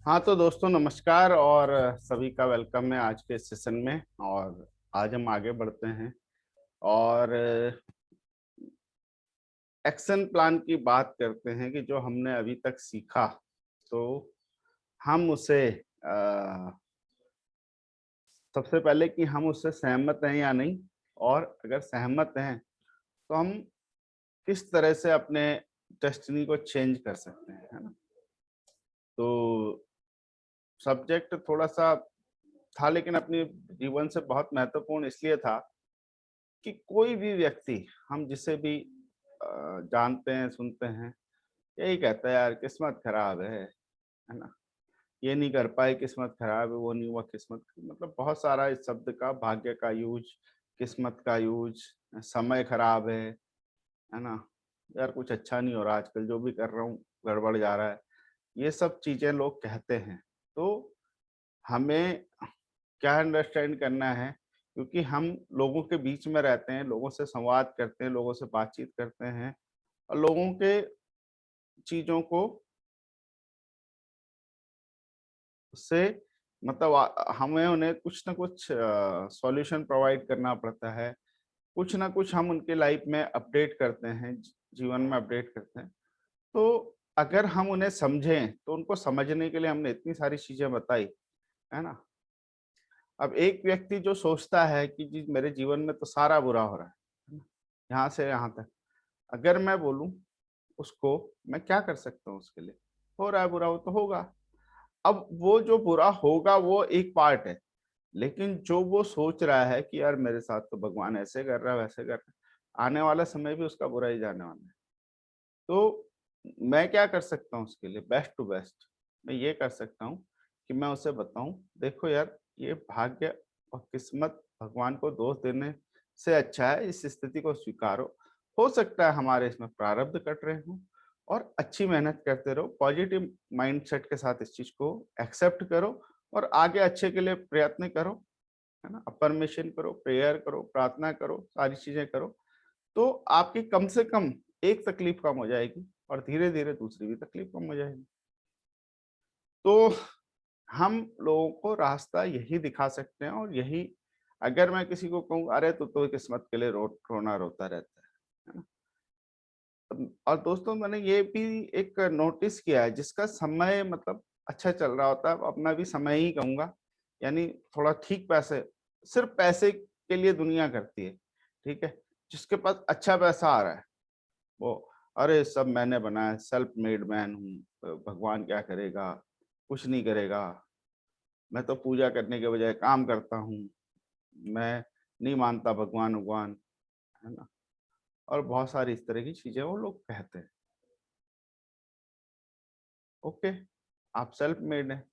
हाँ तो दोस्तों नमस्कार और सभी का वेलकम है आज के सेशन में। और आज हम आगे बढ़ते हैं और एक्शन प्लान की बात करते हैं कि जो हमने अभी तक सीखा तो हम उसे सबसे पहले कि हम उससे सहमत हैं या नहीं, और अगर सहमत हैं तो हम किस तरह से अपने डेस्टिनी को चेंज कर सकते हैं, है ना। तो सब्जेक्ट थोड़ा सा था, लेकिन अपने जीवन से बहुत महत्वपूर्ण इसलिए था कि कोई भी व्यक्ति, हम जिसे भी जानते हैं सुनते हैं, यही कहता है यार किस्मत खराब है ना। ये नहीं कर पाए, किस्मत खराब है, वो नहीं हुआ, किस्मत, मतलब बहुत सारा इस शब्द का, भाग्य का यूज, किस्मत का यूज, समय खराब है ना। यार कुछ अच्छा नहीं हो रहा आजकल, जो भी कर रहा हूँ गड़बड़ जा रहा है, ये सब चीजें लोग कहते हैं। तो हमें क्या अंडरस्टैंड करना है, क्योंकि हम लोगों के बीच में रहते हैं, लोगों से संवाद करते हैं, लोगों से बातचीत करते हैं और लोगों के चीजों को से मतलब हमें उन्हें कुछ ना कुछ सॉल्यूशन प्रोवाइड करना पड़ता है। कुछ ना कुछ हम उनके लाइफ में अपडेट करते हैं, जीवन में अपडेट करते हैं। तो अगर हम उन्हें समझें तो उनको समझने के लिए हमने इतनी सारी चीजें बताई, है ना। अब एक व्यक्ति जो सोचता है कि जी मेरे जीवन में तो सारा बुरा हो रहा है ना, यहाँ से यहाँ तक, अगर मैं बोलूँ उसको, मैं क्या कर सकता हूँ उसके लिए, हो रहा है बुरा, वो तो होगा। अब वो जो बुरा होगा वो एक पार्ट है, लेकिन जो वो सोच रहा है कि यार मेरे साथ तो भगवान ऐसे कर रहा है, वैसे कर रहा है, आने वाला समय भी उसका बुरा ही जाने वाला है। तो मैं क्या कर सकता हूँ उसके लिए, बेस्ट टू बेस्ट मैं ये कर सकता हूँ कि मैं उसे बताऊं, देखो यार ये भाग्य और किस्मत भगवान को दोष देने से अच्छा है, इस स्थिति को स्वीकारो। हो सकता है हमारे इसमें प्रारब्ध कट रहे हों, और अच्छी मेहनत करते रहो, पॉजिटिव माइंडसेट के साथ इस चीज को एक्सेप्ट करो और आगे अच्छे के लिए प्रयत्न करो, है ना। अफर्मेशन करो, प्रेयर करो, प्रार्थना करो, सारी चीजें करो, तो आपकी कम से कम एक तकलीफ कम हो जाएगी और धीरे-धीरे दूसरी भी तकलीफ कम हो जाएगी। तो हम लोगों को रास्ता यही दिखा सकते हैं, और यही, अगर मैं किसी को कहूँ अरे तू तो किस्मत के लिए रोना रोता रहता है ना? और दोस्तों मैंने ये भी एक नोटिस किया है, जिसका समय मतलब अच्छा चल रहा होता है, अब मैं भी समय ही कहूँगा, यानी थोड़ा ठीक पैसे, सिर्फ पैसे के लिए दुनिया करती है, ठीक है? जिसके पास अच्छा पैसा आ रहा है, वो, अरे सब मैंने बनाया, सेल्फ मेड मैन हूँ, भगवान क्या करेगा, कुछ नहीं करेगा, मैं तो पूजा करने के बजाय काम करता हूँ, मैं नहीं मानता भगवान भगवान, है ना। और बहुत सारी इस तरह की चीजें वो लोग कहते हैं। ओके, आप सेल्फ मेड हैं,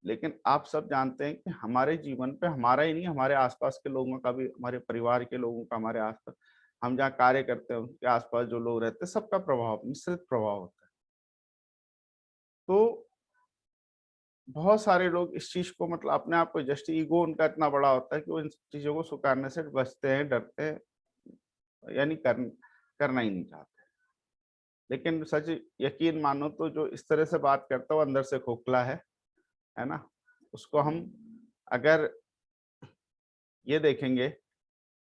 लेकिन आप सब जानते हैं कि हमारे जीवन पे हमारा ही नहीं, हमारे आसपास के लोगों का भी, हमारे परिवार के लोगों का, हमारे आसपास हम जहाँ कार्य करते हैं उनके आसपास जो लोग रहते हैं, सबका प्रभाव, मिश्रित प्रभाव होता है। तो बहुत सारे लोग इस चीज को, मतलब अपने आप को, जस्ट ईगो उनका इतना बड़ा होता है कि वो इन चीजों को स्वीकारने से बचते हैं, डरते हैं, यानी करना ही नहीं चाहते। लेकिन सच यकीन मानो तो जो इस तरह से बात करता है वो अंदर से खोखला है ना। उसको हम अगर ये देखेंगे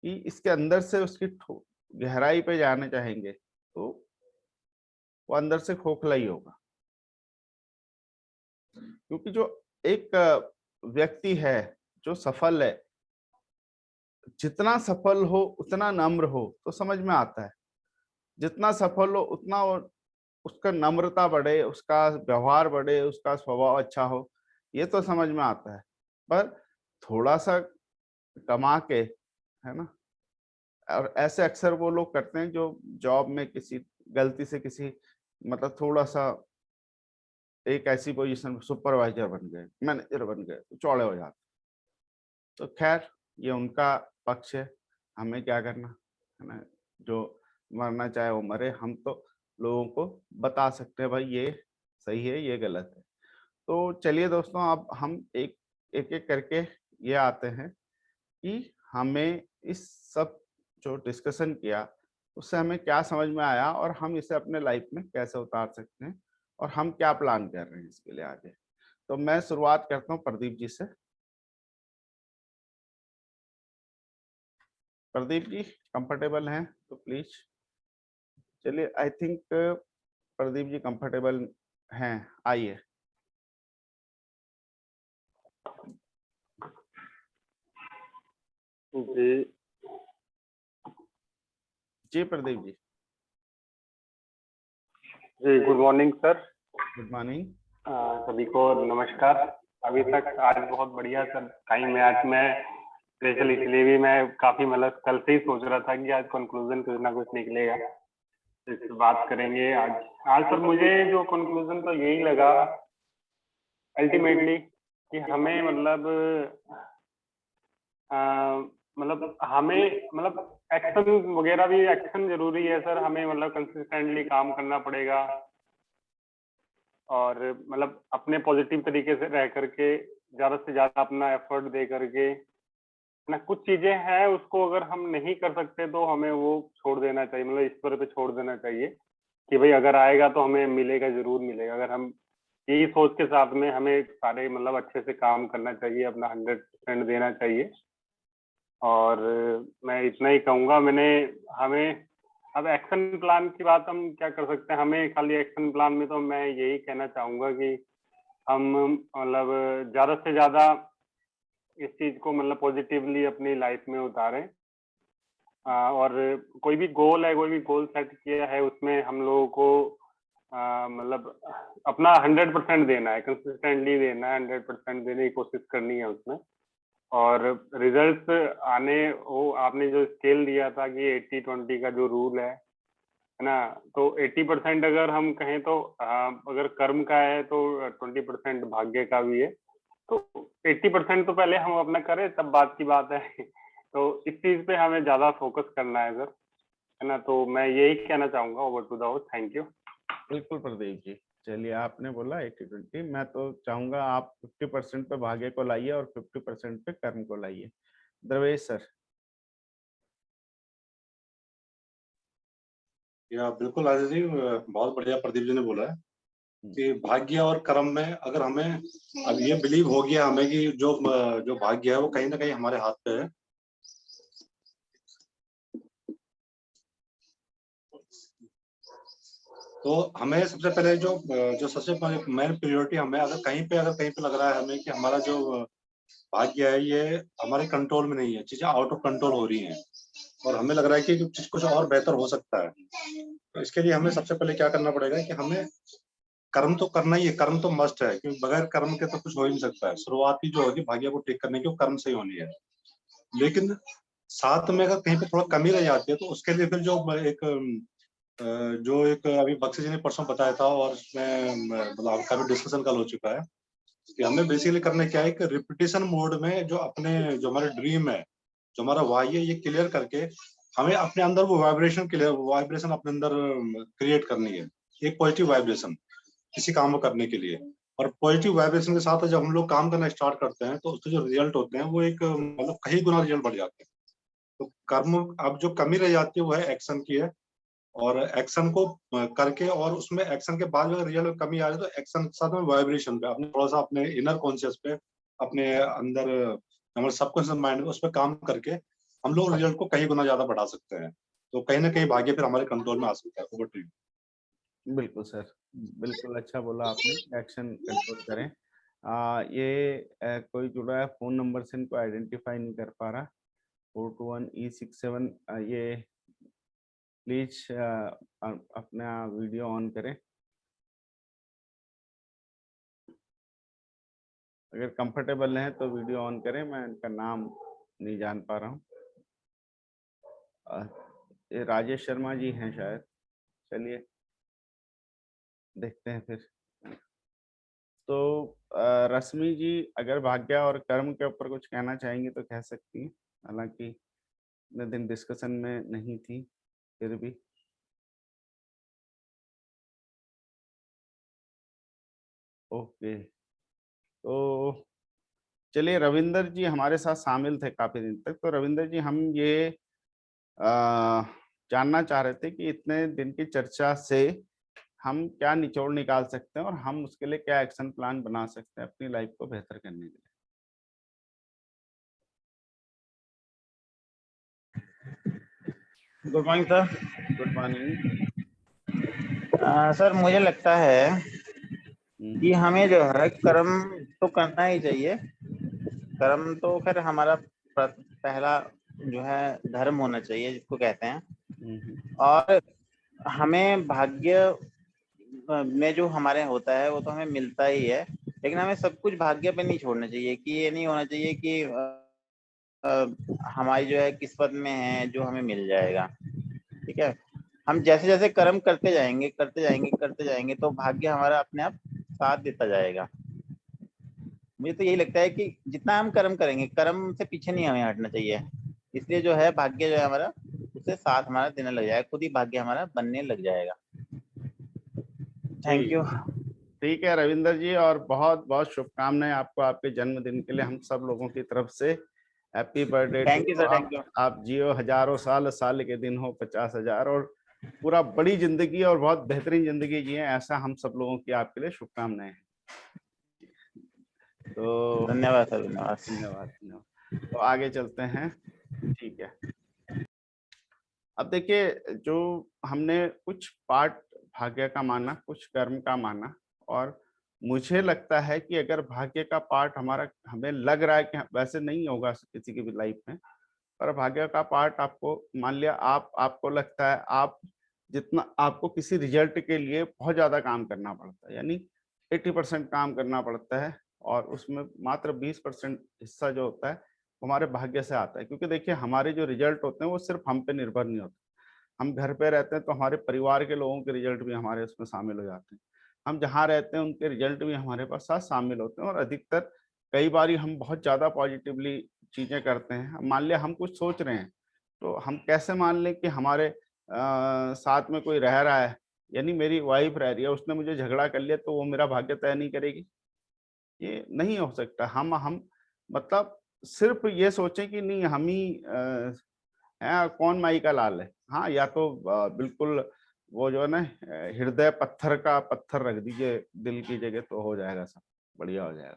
कि इसके अंदर से उसकी गहराई पे जाने चाहेंगे तो वो अंदर से खोखला ही होगा। क्योंकि जो एक व्यक्ति है जो सफल है, जितना सफल हो उतना नम्र हो तो समझ में आता है, जितना सफल हो उतना उसका नम्रता बढ़े, उसका व्यवहार बढ़े, उसका स्वभाव अच्छा हो, ये तो समझ में आता है। पर थोड़ा सा कमा के, है ना, और ऐसे अक्सर वो लोग करते हैं जो जॉब में किसी गलती से किसी, मतलब थोड़ा सा एक ऐसी पोजीशन, सुपरवाइजर बन गए, मैनेजर बन गए, तो चौड़े हो जाते। तो खैर ये उनका पक्ष है, हमें क्या करना, है ना। जो मरना चाहे वो मरे, हम तो लोगों को बता सकते हैं भाई ये सही है, ये गलत है। तो चलिए दोस्तों, अब हम एक एक एक करके ये आते हैं कि हमें इस सब जो डिस्कशन किया उससे हमें क्या समझ में आया, और हम इसे अपने लाइफ में कैसे उतार सकते हैं, और हम क्या प्लान कर रहे हैं इसके लिए आगे। तो मैं शुरुआत करता हूँ प्रदीप जी से। प्रदीप जी कंफर्टेबल हैं तो प्लीज। चलिए, I think Pradeep ji comfortable हैं, आइए। जी जी प्रदीप जी। जी good morning sir. Good morning. सभी को नमस्कार। अभी तक आज बहुत बढ़िया सर टाइम है। आज मैं स्पेशल इसलिए भी मैं काफी मतलब कल से ही सोच रहा था कि आज कंक्लूजन कुछ ना कुछ निकलेगा, इस पे बात करेंगे आज। आज सर मुझे जो कंक्लूजन तो यही लगा अल्टीमेटली कि हमें मतलब हमें मतलब एक्शन वगैरह भी, एक्शन जरूरी है सर। हमें मतलब कंसिस्टेंटली काम करना पड़ेगा और मतलब अपने पॉजिटिव तरीके से रह करके ज्यादा से ज्यादा अपना एफर्ट दे करके ना, कुछ चीजें हैं उसको अगर हम नहीं कर सकते तो हमें वो छोड़ देना चाहिए, मतलब ईश्वर पे छोड़ देना चाहिए कि भाई अगर आएगा तो हमें मिलेगा, जरूर मिलेगा। अगर हम यही सोच के साथ में हमें सारे मतलब अच्छे से काम करना चाहिए, अपना 100% देना चाहिए। और मैं इतना ही कहूंगा। हमें अब एक्शन प्लान की बात हम क्या कर सकते हैं, हमें खाली एक्शन प्लान में तो मैं यही कहना चाहूंगा कि हम मतलब ज्यादा से ज्यादा इस चीज को मतलब पॉजिटिवली अपनी लाइफ में उतारें। और कोई भी गोल है, कोई भी गोल सेट किया है, उसमें हम लोगों को मतलब अपना 100% देना है, कंसिस्टेंटली देना है, 100% देने की कोशिश करनी है उसमें। और रिजल्ट्स आने, वो आपने जो स्केल दिया था कि 80-20 का जो रूल है ना, तो 80% अगर हम कहें तो अगर कर्म का है तो 20% भाग्य का भी है। तो 80% तो पहले हम अपना करें, तब बात की बात है। तो इस चीज पे हमें ज्यादा फोकस करना है सर, है ना। तो मैं यही कहना चाहूंगा। Over to the house. Thank you. बिल्कुल प्रदीप जी। चलिए, आपने बोला 80-20, मैं तो चाहूंगा आप 50% पे भाग्य को लाइए और 50% पे कर्म को लाइए। द्रवेश सर। या बिल्कुल राजा जी, बहुत बढ़िया प्रदीप जी ने बोला है कि भाग्य और कर्म में अगर हमें अब ये बिलीव हो गया हमें कि जो भाग्य है वो कहीं ना कहीं हमारे हाथ पे है। तो हमें सबसे पहले जो सबसे मेन प्रायोरिटी हमें, अगर कहीं पे लग रहा है हमें कि हमारा जो भाग्य है ये हमारे कंट्रोल में नहीं है, चीजें आउट ऑफ कंट्रोल हो रही हैं और हमें लग रहा है कि कुछ और बेहतर हो सकता है, तो इसके लिए हमें सबसे पहले क्या करना पड़ेगा कि हमें कर्म तो करना ही है। कर्म तो मस्ट है, क्योंकि बगैर कर्म के तो कुछ हो ही नहीं सकता है। शुरुआत ही जो होगी भाग्य को ठीक करने की, वो कर्म से ही होनी है। लेकिन साथ में अगर कहीं पे थोड़ा कमी रह जाती है तो उसके लिए फिर जो एक अभी बख्शी जी ने परसों बताया था और उसमें मतलब काफी डिस्कशन कल हो चुका है कि हमें बेसिकली करना क्या है कि रिपीटेशन मोड में जो हमारे ड्रीम है, जो हमारा वाई है, ये क्लियर करके हमें अपने अंदर वो वाइब्रेशन अपने अंदर क्रिएट करनी है, एक पॉजिटिव वाइब्रेशन किसी काम को करने के लिए। और पॉजिटिव वाइब्रेशन के साथ जब हम लोग काम करना स्टार्ट करते हैं तो उसके जो रिजल्ट होते हैं वो एक मतलब कई गुना रिजल्ट बढ़ जाते हैं। तो कर्म, अब जो कमी रह जाती है वो है एक्शन की है। और एक्शन को करके और उसमें एक्शन के बाद अगर रिजल्ट में कमी आ जाए तो एक्शन के साथ में वाइब्रेशन पे अपने थोड़ा सा अपने इनर कॉन्शियस पे, अपने अंदर हमारे सबकॉन्शियस माइंड में उस पर काम करके हम लोग रिजल्ट को कहीं गुना ज्यादा बढ़ा सकते हैं। तो कहीं ना कहीं भाग्य फिर हमारे कंट्रोल में आ सकता है। Over to you. बिल्कुल सर, बिल्कुल अच्छा बोला आपने, एक्शन कंट्रोल करें। कोई जुड़ा है फोन नंबर से, इनको आइडेंटिफाई नहीं कर पा रहा। 421E67, ये प्लीज अपना वीडियो ऑन करें। अगर कंफर्टेबल हैं तो वीडियो ऑन करें, मैं इनका नाम नहीं जान पा रहा हूँ। ये राजेश शर्मा जी हैं शायद। चलिए देखते हैं फिर। तो रश्मि जी, अगर भाग्य और कर्म के ऊपर कुछ कहना चाहेंगी तो कह सकती हैं, हालांकि इतने दिन डिस्कशन में नहीं थी फिर भी। ओके, तो चलिए, रविंदर जी हमारे साथ शामिल थे काफी दिन तक। तो रविंदर जी, हम ये जानना चाह रहे थे कि इतने दिन की चर्चा से हम क्या निचोड़ निकाल सकते हैं और हम उसके लिए क्या एक्शन प्लान बना सकते हैं अपनी लाइफ को बेहतर करने के लिए। Good morning sir. Good morning. Sir मुझे लगता है कि हमें जो है कर्म तो करना ही चाहिए। कर्म तो खैर हमारा पहला जो है धर्म होना चाहिए जिसको कहते हैं, और हमें भाग्य में जो हमारे होता है वो तो हमें मिलता ही है, लेकिन हमें सब कुछ भाग्य पे नहीं छोड़ना चाहिए। कि ये नहीं होना चाहिए कि हमारी जो है किस्मत में है जो हमें मिल जाएगा। ठीक है, हम जैसे जैसे कर्म करते जाएंगे करते जाएंगे करते जाएंगे तो भाग्य हमारा अपने आप साथ देता जाएगा। मुझे तो यही लगता है कि जितना हम कर्म करेंगे, कर्म से पीछे नहीं हमें हटना चाहिए। इसलिए जो है भाग्य जो है हमारा उससे साथ हमारा देने लग जाएगा, खुद ही भाग्य हमारा बनने लग जाएगा। Thank you. ठीक है रविंदर जी, और बहुत बहुत शुभकामनाएं आपको आपके जन्मदिन के लिए हम सब लोगों की तरफ से। Happy birthday thank you too sir, thank you. आप जियो हजारों साल, साल के दिन हो 50,000, और पूरा बड़ी जिंदगी और बहुत बेहतरीन जिंदगी जिए, ऐसा हम सब लोगों की आपके लिए शुभकामनाएं हैं। तो धन्यवाद सर, धन्यवाद। धन्यवाद धन्यवाद। तो आगे चलते हैं। ठीक है, अब देखिए, जो हमने कुछ पार्ट भाग्य का माना, कुछ कर्म का माना, और मुझे लगता है कि अगर भाग्य का पार्ट हमारा, हमें लग रहा है कि वैसे नहीं होगा किसी की भी लाइफ में, पर भाग्य का पार्ट आपको, मान लिया आपको लगता है आप जितना आपको किसी रिजल्ट के लिए बहुत ज्यादा काम करना पड़ता है, यानी 80% काम करना पड़ता है, और उसमें मात्र 20% हिस्सा जो होता है हमारे भाग्य से आता है। क्योंकि देखिए, हमारे जो रिजल्ट होते हैं वो सिर्फ हम पे निर्भर नहीं होते। हम घर पे रहते हैं तो हमारे परिवार के लोगों के रिजल्ट भी हमारे उसमें शामिल हो जाते हैं। हम जहाँ रहते हैं उनके रिजल्ट भी हमारे पास साथ शामिल होते हैं, और अधिकतर कई बार हम बहुत ज्यादा पॉजिटिवली चीजें करते हैं। मान लिया हम कुछ सोच रहे हैं, तो हम कैसे मान लें कि हमारे साथ में कोई रह रहा है, यानी मेरी वाइफ रह रही है, उसने मुझे झगड़ा कर लिया तो वो मेरा भाग्य तय नहीं करेगी? ये नहीं हो सकता। हम मतलब सिर्फ ये सोचें कि नहीं हम ही है, कौन माई का लाल है। हाँ, या तो बिल्कुल वो जो है ना, हृदय पत्थर का पत्थर रख दीजिए दिल की जगह, तो हो जाएगा, सब बढ़िया हो जाएगा।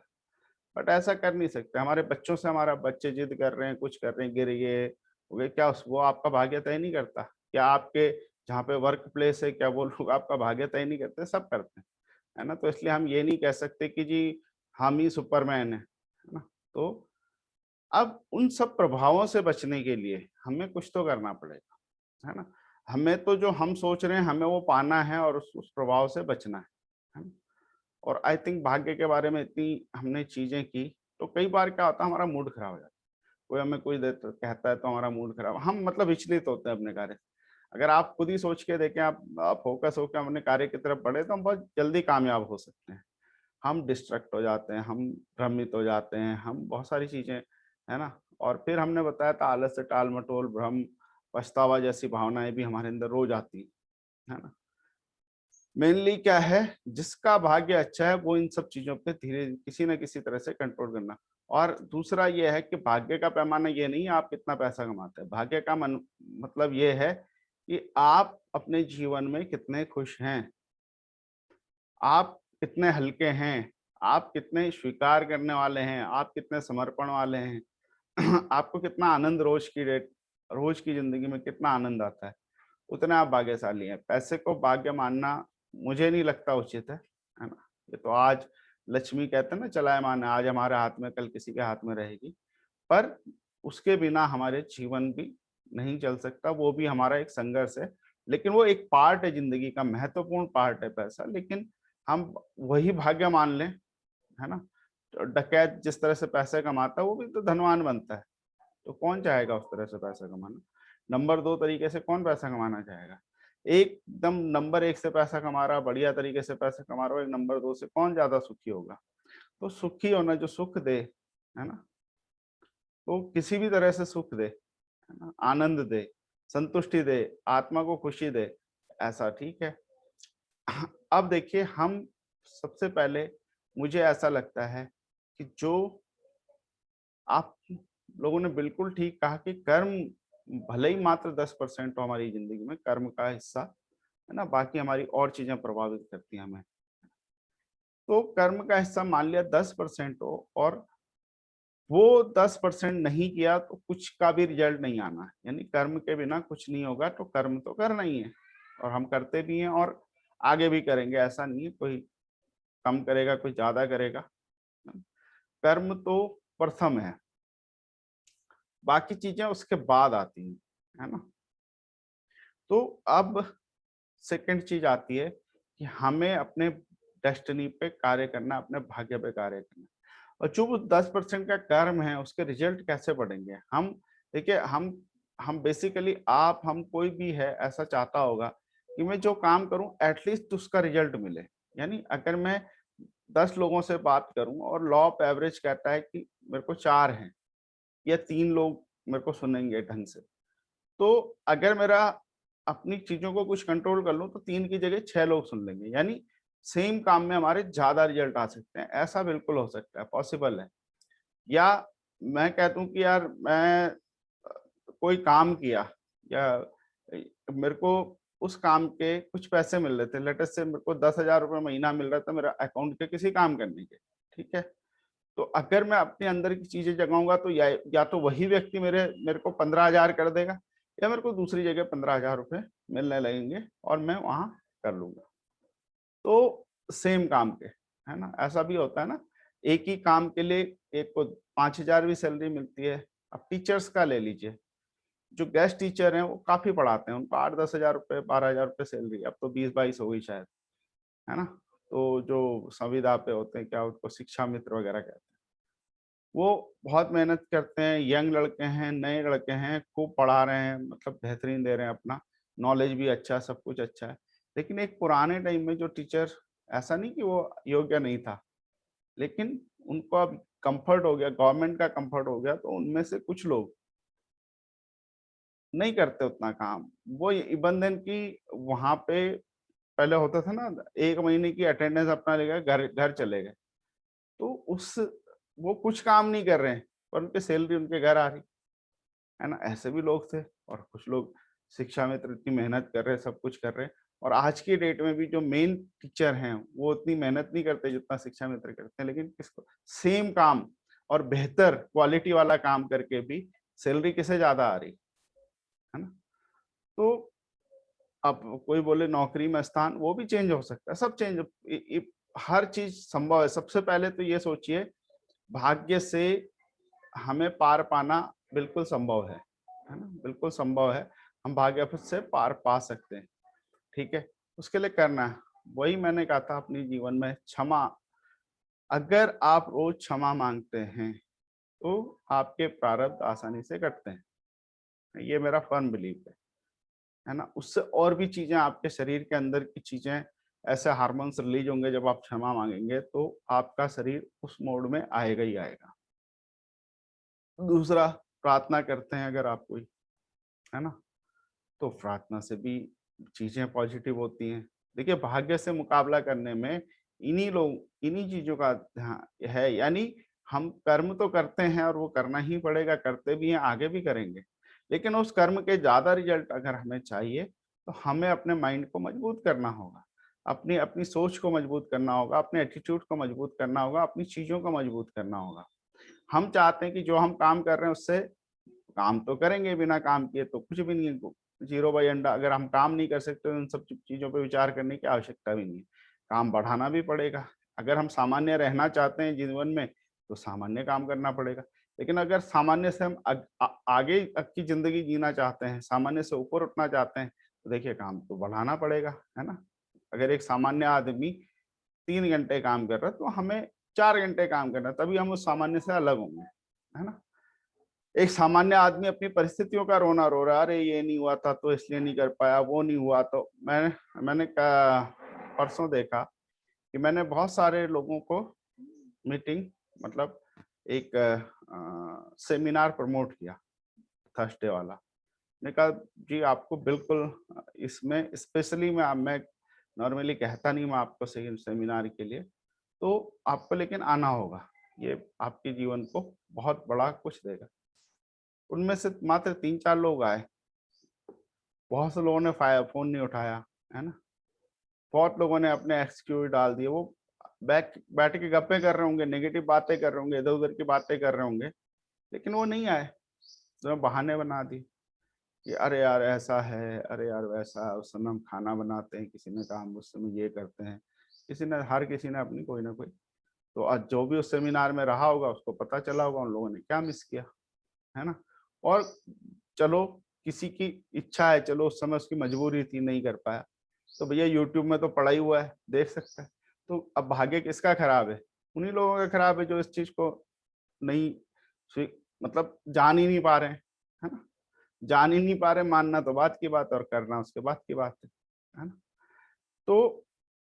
बट ऐसा कर नहीं सकते। हमारे बच्चों से, हमारा बच्चे जिद कर रहे हैं, कुछ कर रहे हैं, गिर गए हो गए, क्या वो आपका भाग्य तय नहीं करता? क्या आपके जहाँ पे वर्क प्लेस है, क्या वो लोग आपका भाग्य तय नहीं करते? सब करते हैं, है ना। तो इसलिए हम ये नहीं कह सकते कि जी हम ही सुपरमैन है ना। तो अब उन सब प्रभावों से बचने के लिए हमें कुछ तो करना पड़ेगा, है ना। हमें तो जो हम सोच रहे हैं हमें वो पाना है, और उस प्रभाव से बचना है ना? और आई थिंक भाग्य के बारे में इतनी हमने चीजें की, तो कई बार क्या होता है, हमारा मूड खराब हो जाता है। कोई हमें कुछ कहता है तो हमारा मूड खराब, हम मतलब विचलित होते हैं अपने कार्य से। अगर आप खुद ही सोच के देखें, आप फोकस होकर अपने कार्य की तरफ बढ़े, तो हम बहुत जल्दी कामयाब हो सकते हैं। हम डिस्ट्रैक्ट हो जाते हैं, हम भ्रमित हो जाते हैं, हम बहुत सारी चीजें, है ना। और फिर हमने बताया था आलस्य, टाल मटोल, भ्रम, पछतावा जैसी भावनाएं भी हमारे अंदर रोज आती है ना। मेनली क्या है, जिसका भाग्य अच्छा है वो इन सब चीजों पे धीरे किसी न किसी तरह से कंट्रोल करना। और दूसरा ये है कि भाग्य का पैमाना ये नहीं है आप कितना पैसा कमाते हैं। भाग्य का मतलब ये है कि आप अपने जीवन में कितने खुश हैं, आप कितने हल्के हैं, आप कितने स्वीकार करने वाले हैं, आप कितने समर्पण वाले हैं। आपको कितना आनंद रोज की जिंदगी में कितना आनंद आता है, उतने आप भाग्यशाली हैं। पैसे को भाग्य मानना मुझे नहीं लगता उचित है ना। ये तो आज लक्ष्मी कहते हैं ना, चलायमान है, आज हमारे हाथ में कल किसी के हाथ में रहेगी, पर उसके बिना हमारे जीवन भी नहीं चल सकता। वो भी हमारा एक संघर्ष है, लेकिन वो एक पार्ट है जिंदगी का, महत्वपूर्ण पार्ट है पैसा। लेकिन हम वही भाग्य मान लें, है ना। तो डकैत जिस तरह से पैसे कमाता है वो भी तो धनवान बनता है। तो कौन चाहेगा उस तरह से पैसा कमाना? नंबर 2 तरीके से कौन पैसा कमाना चाहेगा? एकदम नंबर 1 से पैसा कमा रहा, बढ़िया तरीके से पैसा कमा रहा, एक नंबर 2 से कौन ज्यादा सुखी होगा? तो सुखी होना, जो सुख दे, है ना, तो किसी भी तरह से सुख दे, है ना, आनंद दे, संतुष्टि दे, आत्मा को खुशी दे, ऐसा ठीक है। अब देखिए, हम सबसे पहले, मुझे ऐसा लगता है कि जो आप लोगों ने बिल्कुल ठीक कहा कि कर्म भले ही मात्र 10% हो हमारी जिंदगी में, कर्म का हिस्सा है ना, बाकी हमारी और चीजें प्रभावित करती हैं हमें। तो कर्म का हिस्सा मान लिया 10% हो और वो 10% नहीं किया तो कुछ का भी रिजल्ट नहीं आना है। यानी कर्म के बिना कुछ नहीं होगा, तो कर्म तो करना ही है और हम करते भी हैं और आगे भी करेंगे। ऐसा नहीं है कोई कम करेगा कोई ज्यादा करेगा, कर्म तो प्रथम है, बाकी चीजें उसके बाद आती हैं, है ना। तो अब सेकंड चीज आती है कि हमें अपने डेस्टिनी पे कार्य करना, अपने भाग्य पे कार्य करना। और जो वो 10% का कर्म है उसके रिजल्ट कैसे बढ़ेंगे। हम देखिए, हम बेसिकली आप हम कोई भी है ऐसा चाहता होगा कि मैं जो काम करूं एटलीस्ट उसका रिजल्ट मिले। यानी अगर मैं 10 लोगों से बात करूं और लॉ ऑफ एवरेज कहता है कि मेरे को 4 हैं या 3 लोग मेरे को सुनेंगे ढंग से, तो अगर मेरा अपनी चीजों को कुछ कंट्रोल कर लूं तो 3 की जगह 6 लोग सुन लेंगे। यानी सेम काम में हमारे ज्यादा रिजल्ट आ सकते हैं। ऐसा बिल्कुल हो सकता है, पॉसिबल है। या मैं कहता हूँ कि यार मैं कोई काम किया या मेरे को उस काम के कुछ पैसे मिल रहे थे, लेटेस्ट से मेरे को 10,000 रुपये महीना मिल रहा था मेरा अकाउंट के किसी काम करने के, ठीक है। तो अगर मैं अपने अंदर की चीजें जगाऊंगा तो या तो वही व्यक्ति मेरे को 15,000 कर देगा या मेरे को दूसरी जगह 15,000 रुपये मिलने लगेंगे और मैं वहां कर लूंगा। तो सेम काम के, है ना, ऐसा भी होता है ना। एक ही काम के लिए एक को 5,000 भी सैलरी मिलती है। अब टीचर्स का ले लीजिए, जो गेस्ट टीचर हैं वो काफी पढ़ाते हैं, उनको 8-10,000 रुपये 12,000 रुपये सैलरी, अब तो 20-22 हो गई शायद, है ना। तो जो संविदा पे होते हैं, क्या उसको शिक्षा मित्र वगैरह कहते हैं, वो बहुत मेहनत करते हैं। यंग लड़के हैं, नए लड़के हैं, खूब पढ़ा रहे हैं, मतलब बेहतरीन दे रहे हैं अपना नॉलेज भी अच्छा, सब कुछ अच्छा है। लेकिन एक पुराने टाइम में जो टीचर, ऐसा नहीं कि वो योग्य नहीं था, लेकिन उनको अब कंफर्ट हो गया, गवर्नमेंट का कंफर्ट हो गया, तो उनमें से कुछ लोग नहीं करते उतना काम। वो इवन देन की वहां पे पहले होता था ना, 1 महीने की अटेंडेंस अपना ले गए, घर घर चले गए, तो उस वो कुछ काम नहीं कर रहे हैं पर उनकी सैलरी उनके घर आ रही, है ना। ऐसे भी लोग थे। और कुछ लोग शिक्षा मित्र इतनी मेहनत कर रहे हैं, सब कुछ कर रहे हैं, और आज की डेट में भी जो मेन टीचर हैं वो उतनी मेहनत नहीं करते जितना शिक्षा मित्र करते हैं, लेकिन किसको सेम काम और बेहतर क्वालिटी वाला काम करके भी सैलरी किसे ज्यादा आ रही, है ना। तो अब कोई बोले नौकरी में स्थान, वो भी चेंज हो सकता है, सब चेंज, हर चीज संभव है। सबसे पहले तो ये सोचिए, भाग्य से हमें पार पाना बिल्कुल संभव है ना, बिल्कुल संभव है। हम भाग्य से पार पा सकते हैं, ठीक है। उसके लिए करना है, वही मैंने कहा था अपने जीवन में, क्षमा। अगर आप रोज क्षमा मांगते हैं तो आपके प्रारब्ध आसानी से कटते हैं, ये मेरा फर्म बिलीफ है ना। उससे और भी चीजें, आपके शरीर के अंदर की चीजें, ऐसे हार्मोन्स रिलीज होंगे जब आप क्षमा मांगेंगे, तो आपका शरीर उस मोड में आएगा ही आएगा। दूसरा, प्रार्थना करते हैं अगर आप कोई, है ना, तो प्रार्थना से भी चीजें पॉजिटिव होती हैं। देखिए, भाग्य से मुकाबला करने में इन्हीं चीजों का ध्यान है। यानी हम कर्म तो करते हैं और वो करना ही पड़ेगा, करते भी हैं, आगे भी करेंगे, लेकिन उस कर्म के ज्यादा रिजल्ट अगर हमें चाहिए तो हमें अपने माइंड को मजबूत करना होगा, अपनी अपनी सोच को मजबूत करना होगा, अपने एटीट्यूड को मजबूत करना होगा, अपनी चीजों को मजबूत करना होगा। हम चाहते हैं कि जो हम काम कर रहे हैं उससे, काम तो करेंगे, बिना काम किए तो कुछ भी नहीं है, जीरो बाई अंडा। अगर हम काम नहीं कर सकते तो उन सब चीजों पे विचार करने की आवश्यकता भी नहीं है, काम बढ़ाना भी पड़ेगा। अगर हम सामान्य रहना चाहते हैं जीवन में तो सामान्य काम करना पड़ेगा। लेकिन अगर सामान्य से हम आगे की जिंदगी जीना चाहते हैं, सामान्य से ऊपर उठना चाहते हैं, तो देखिए काम तो बढ़ाना पड़ेगा, है ना। अगर एक सामान्य आदमी 3 घंटे काम कर रहा है तो हमें 4 घंटे काम करना है, तभी हम उस सामान्य से अलग होंगे, है ना। एक सामान्य आदमी अपनी परिस्थितियों का रोना रो रहा है, अरे ये नहीं हुआ था तो इसलिए नहीं कर पाया, वो नहीं हुआ तो मैंने परसों देखा कि मैंने बहुत सारे लोगों को मीटिंग, मतलब एक सेमिनार प्रमोट किया थर्सडे वाला। मैंने कहा जी आपको बिल्कुल इसमें स्पेशली मैं नॉर्मली कहता नहीं मैं आपको सेमिनार के लिए, तो आपको लेकिन आना होगा, ये आपके जीवन को बहुत बड़ा कुछ देगा। उनमें से मात्र 3-4 लोग आए, बहुत से लोगों ने फोन नहीं उठाया, है ना। बहुत लोगों ने अपने एक्सक्यूज डाल दिए, वो बैठ के गप्पे कर रहे होंगे, नेगेटिव बातें कर रहे होंगे, इधर उधर की बातें कर रहे होंगे, लेकिन वो नहीं आए, तो बहाने बना दी कि अरे यार ऐसा है, अरे यार वैसा, उस समय हम खाना बनाते हैं, किसी ने कहा हम उस समय ये करते हैं, हर किसी ने अपनी कोई ना कोई। तो आज जो भी उस सेमिनार में रहा होगा उसको पता चला होगा उन लोगों ने क्या मिस किया, है ना। और चलो किसी की इच्छा है, चलो उस समय उसकी मजबूरी थी, नहीं कर पाया, तो भैया यूट्यूब में तो पड़ा ही हुआ है, देख सकता है। तो अब भाग्य किसका खराब है? उन्हीं लोगों का खराब है जो इस चीज को नहीं मतलब जान ही नहीं पा रहे हैं, है ना। जान ही नहीं पा रहे, मानना तो बात की बात और करना उसके बाद की बात है ना। तो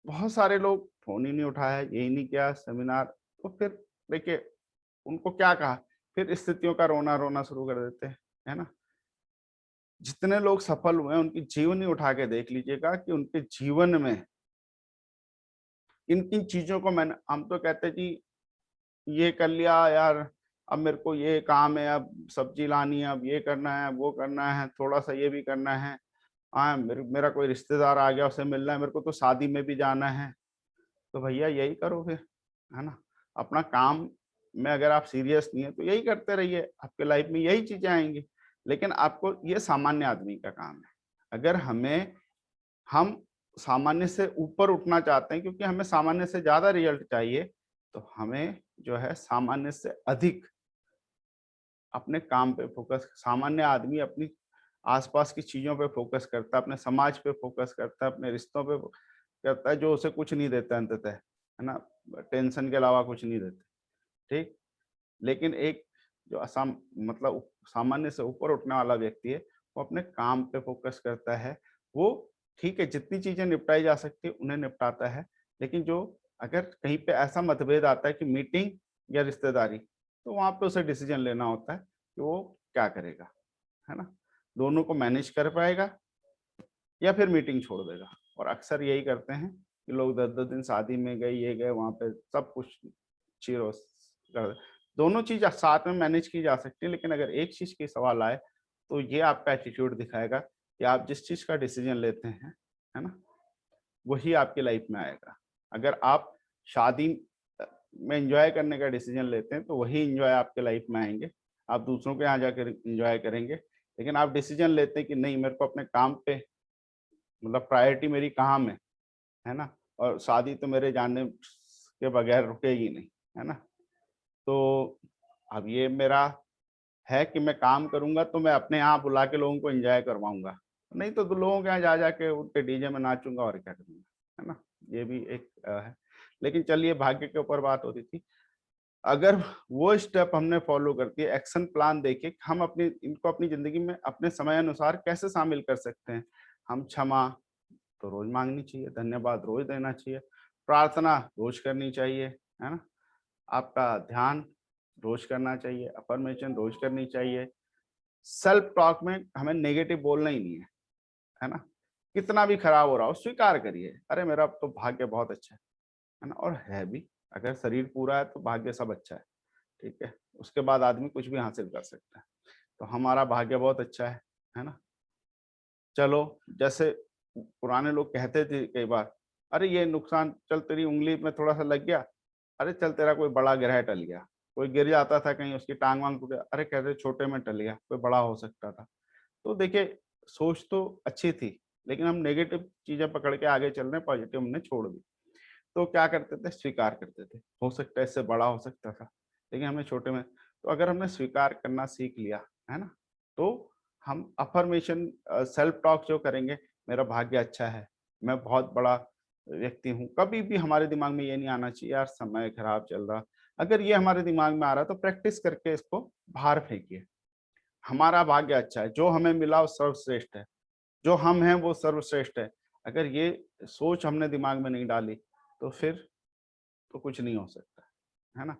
बहुत सारे लोग फोन ही नहीं उठाया, यही नहीं किया सेमिनार, तो फिर देखिए उनको क्या कहा, फिर स्थितियों का रोना रोना शुरू कर देते हैं, है ना। जितने लोग सफल हुए हैं उनकी जीवनी उठा के देख लीजिएगा कि उनके जीवन में किन किन चीजों को मैंने, हम तो कहते हैं जी ये कर लिया यार, अब मेरे को ये काम है, अब सब्जी लानी है, अब ये करना है, वो करना है, थोड़ा सा ये भी करना है, हाँ मेरा कोई रिश्तेदार आ गया उसे मिलना है, मेरे को तो शादी में भी जाना है। तो भैया यही करो फिर, है ना। अपना काम में अगर आप सीरियस नहीं है तो यही करते रहिए, आपके लाइफ में यही चीजें आएंगी। लेकिन आपको, ये सामान्य आदमी का काम है। अगर हम सामान्य से ऊपर उठना चाहते हैं, क्योंकि हमें सामान्य से ज्यादा रिजल्ट चाहिए, तो हमें जो है सामान्य से अधिक अपने काम पे फोकस, सामान्य आदमी अपनी आसपास की चीजों पे फोकस करता है, अपने समाज पे फोकस करता है, अपने रिश्तों पे करता है, जो उसे कुछ नहीं देता अंततः, है ना, टेंशन के अलावा कुछ नहीं देते, ठीक। लेकिन एक जो मतलब सामान्य से ऊपर उठने वाला व्यक्ति है, वो अपने काम पे फोकस करता है। वो ठीक है, जितनी चीजें निपटाई जा सकती है उन्हें निपटाता है, लेकिन जो अगर कहीं पे ऐसा मतभेद आता है कि मीटिंग या रिश्तेदारी, तो वहां पे उसे डिसीजन लेना होता है कि वो क्या करेगा, है ना। दोनों को मैनेज कर पाएगा या फिर मीटिंग छोड़ देगा। और अक्सर यही करते हैं कि लोग 10-10 दिन शादी में गए, ये गए, वहां पे सब कुछ चीरो कर, दोनों चीज साथ में मैनेज की जा सकती है। लेकिन अगर एक चीज की सवाल आए तो ये आपका एटीट्यूड दिखाएगा कि आप जिस चीज का डिसीजन लेते हैं, है ना, वही आपकी लाइफ में आएगा। अगर आप शादी में एंजॉय करने का डिसीजन लेते हैं तो वही एंजॉय आपके लाइफ में आएंगे, आप दूसरों के यहाँ जाकर एंजॉय करेंगे। लेकिन आप डिसीजन लेते हैं कि नहीं, मेरे को अपने काम पे, मतलब प्रायोरिटी मेरी काम है ना, और शादी तो मेरे जानने के बगैर रुकेगी नहीं, है ना। तो अब ये मेरा है कि मैं काम करूंगा तो मैं अपने यहाँ बुला के लोगों को एंजॉय करवाऊंगा, नहीं तो लोगों के यहाँ जा जाके उनके डीजे में नाचूंगा और क्या करूंगा, है ना। ये भी एक है। लेकिन चलिए, भाग्य के ऊपर बात होती थी। अगर वो स्टेप हमने फॉलो करती है, एक्शन प्लान देके हम अपनी इनको अपनी जिंदगी में अपने समय अनुसार कैसे शामिल कर सकते हैं। हम क्षमा तो रोज मांगनी चाहिए, धन्यवाद रोज देना चाहिए, प्रार्थना रोज करनी चाहिए, है ना। आपका ध्यान रोज करना चाहिए, अफर्मेशन रोज करनी चाहिए। सेल्फ टॉक में हमें नेगेटिव बोलना ही नहीं है ना। कितना भी खराब हो रहा हो स्वीकार करिए, अरे मेरा तो भाग्य बहुत अच्छा है ना, और है भी। अगर शरीर पूरा है तो भाग्य सब अच्छा है, ठीक है। उसके बाद आदमी कुछ भी हासिल कर सकता है। तो हमारा भाग्य बहुत अच्छा है ना। चलो, जैसे पुराने लोग कहते थे कई बार, अरे ये नुकसान, चल तेरी उंगली में थोड़ा सा लग गया, अरे चल तेरा कोई बड़ा ग्रह टल गया। कोई गिर जाता था कहीं, उसकी टांग वांग टूट गया, अरे कहते छोटे में टल गया, कोई बड़ा हो सकता था। तो देखिए, सोच तो अच्छी थी, लेकिन हम नेगेटिव चीजें पकड़ के आगे चल रहे हैं, पॉजिटिव हमने छोड़ दी। तो क्या करते थे, स्वीकार करते थे, हो सकता है इससे बड़ा हो सकता था, लेकिन हमें छोटे में। तो अगर हमने स्वीकार करना सीख लिया, है ना, तो हम अफर्मेशन, सेल्फ टॉक जो करेंगे, मेरा भाग्य अच्छा है, मैं बहुत बड़ा व्यक्ति हूँ, कभी भी हमारे दिमाग में ये नहीं आना चाहिए यार समय खराब चल रहा। अगर ये हमारे दिमाग में आ रहा है तो प्रैक्टिस करके इसको बाहर फेंकिए। हमारा भाग्य अच्छा है, जो हमें मिला वो सर्वश्रेष्ठ है, जो हम हैं वो सर्वश्रेष्ठ है। अगर ये सोच हमने दिमाग में नहीं डाली तो फिर तो कुछ नहीं हो सकता, है ना।